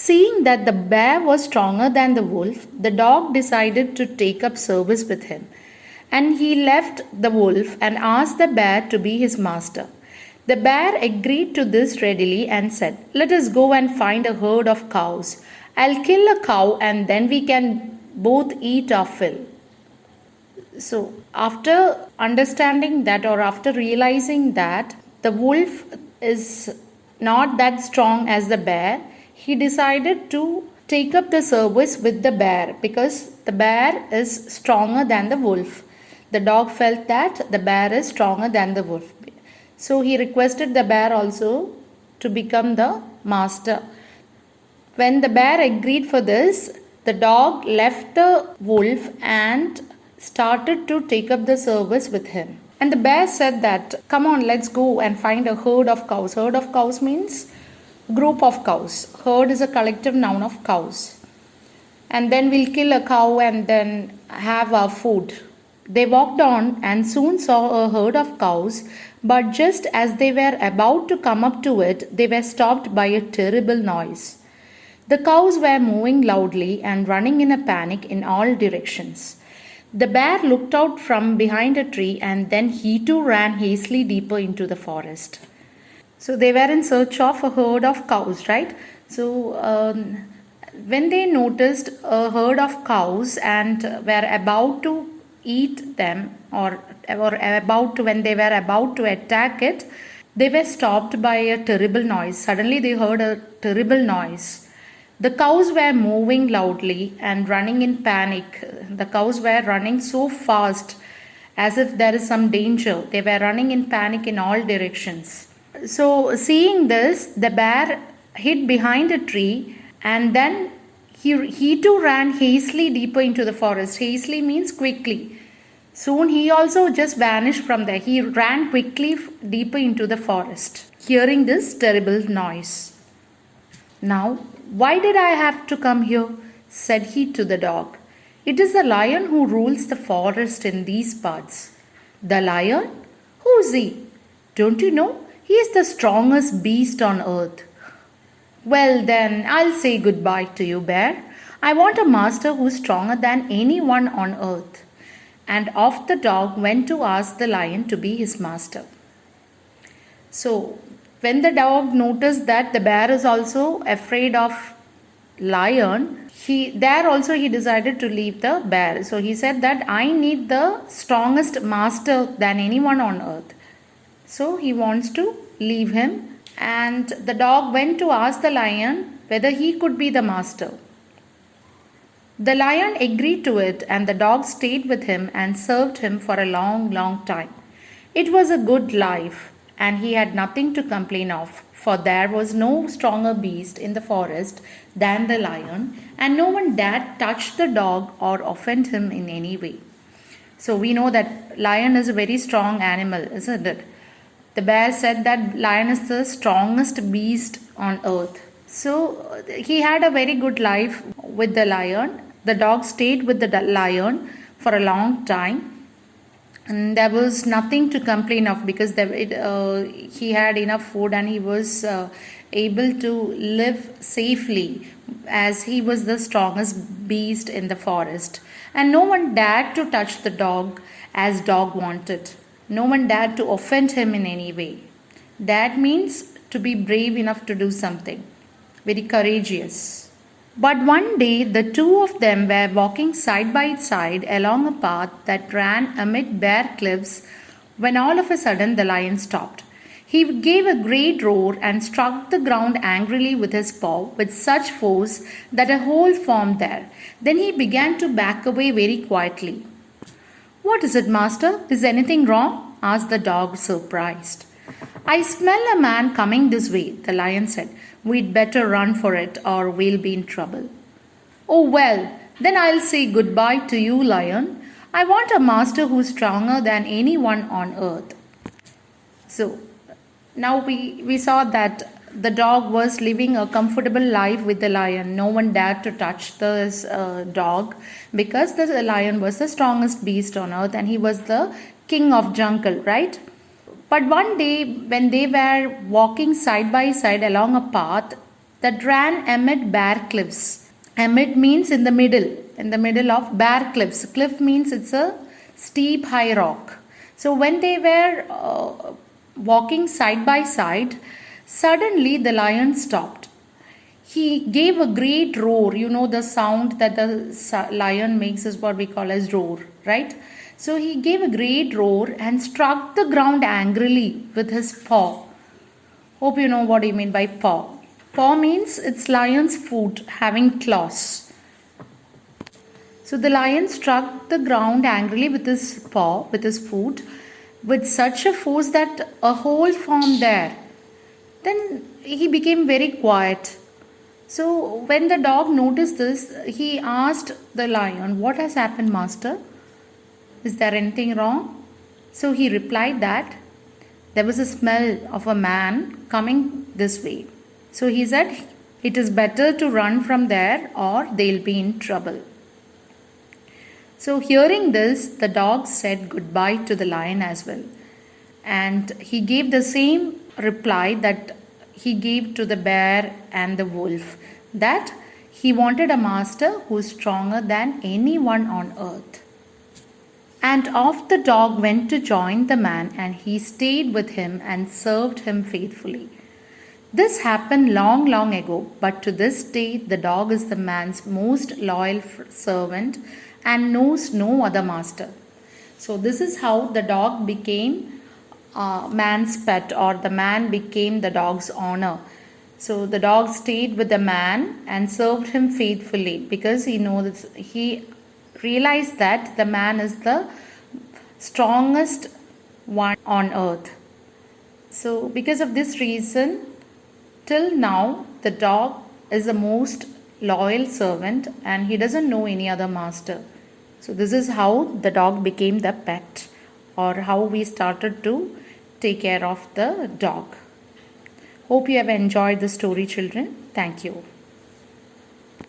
Seeing that the bear was stronger than the wolf, the dog decided to take up service with him. And he left the wolf and asked the bear to be his master. The bear agreed to this readily and said, "Let us go and find a herd of cows. I'll kill a cow and then we can both eat our fill." So, after understanding that, or after realizing that the wolf is not that strong as the bear, he decided to take up the service with the bear because the bear is stronger than the wolf. The dog felt that the bear is stronger than the wolf. So he requested the bear also to become the master. When the bear agreed for this, the dog left the wolf and started to take up the service with him. And the bear said that, "Come on, let's go and find a herd of cows." Herd of cows means group of cows. Herd is a collective noun of cows. And then we'll kill a cow and then have our food. They walked on and soon saw a herd of cows, but just as they were about to come up to it, they were stopped by a terrible noise. The cows were moving loudly and running in a panic in all directions. The bear looked out from behind a tree and then he too ran hastily deeper into the forest. So they were in search of a herd of cows, right? So when they noticed a herd of cows and were about to eat them when they were about to attack it, they were stopped by a terrible noise. Suddenly they heard a terrible noise. The cows were moving loudly and running in panic. The cows were running so fast as if there is some danger. They were running in panic in all directions. So seeing this, the bear hid behind a tree and then he too ran hastily deeper into the forest. Hastily means quickly. Soon he also just vanished from there. He ran quickly deeper into the forest, hearing this terrible noise. "Now, why did I have to come here?" said he to the dog. "It is the lion who rules the forest in these parts." "The lion? Who is he?" "Don't you know? He is the strongest beast on earth." "Well then, I'll say goodbye to you, bear. I want a master who's stronger than anyone on earth." And off the dog went to ask the lion to be his master. So, when the dog noticed that the bear is also afraid of lion, he decided to leave the bear. So he said that I need the strongest master than anyone on earth. So he wants to leave him, and the dog went to ask the lion whether he could be the master. The lion agreed to it, and the dog stayed with him and served him for a long, long time. It was a good life, and he had nothing to complain of, for there was no stronger beast in the forest than the lion, and no one dared touch the dog or offend him in any way. So we know that lion is a very strong animal, isn't it? The bear said that lion is the strongest beast on earth. So he had a very good life with the lion. The dog stayed with the lion for a long time, and there was nothing to complain of because he had enough food and he was able to live safely as he was the strongest beast in the forest. And no one dared to touch the dog as dog wanted. No one dared to offend him in any way. That means to be brave enough to do something, very courageous. But one day the two of them were walking side by side along a path that ran amid bare cliffs when all of a sudden the lion stopped. He gave a great roar and struck the ground angrily with his paw with such force that a hole formed there. Then he began to back away very quietly. "What is it, master? Is anything wrong?" asked the dog, surprised. "I smell a man coming this way," the lion said. "We'd better run for it or we'll be in trouble." "Oh well, then I'll say goodbye to you, lion. I want a master who's stronger than anyone on earth." So now we saw that the dog was living a comfortable life with the lion. No one dared to touch this dog because the lion was the strongest beast on earth and he was the king of jungle, right? But one day when they were walking side by side along a path that ran amid bare cliffs. Amid means in the middle of bare cliffs. Cliff means it's a steep, high rock. So when they were walking side by side, suddenly the lion stopped. He gave a great roar. You know, the sound that the lion makes is what we call as roar, right? So he gave a great roar and struck the ground angrily with his paw. Hope you know what I mean by paw. Paw means it's lion's foot having claws. So the lion struck the ground angrily with his paw, with his foot, with such a force that a hole formed there. Then he became very quiet. So when the dog noticed this, he asked the lion, "What has happened, master? Is there anything wrong?" So he replied that there was a smell of a man coming this way. So he said, "It is better to run from there or they'll be in trouble." So hearing this, the dog said goodbye to the lion as well. And he gave the same reply that he gave to the bear and the wolf, that he wanted a master who is stronger than anyone on earth. And off the dog went to join the man, and he stayed with him and served him faithfully. This happened long, long ago, but to this day the dog is the man's most loyal servant and knows no other master. So this is how the dog became man's pet, or the man became the dog's owner. So the dog stayed with the man and served him faithfully because he realized that the man is the strongest one on earth. So because of this reason, till now the dog is the most loyal servant and he doesn't know any other master. So this is how the dog became the pet, or how we started to take care of the dog. Hope you have enjoyed the story, children. Thank you.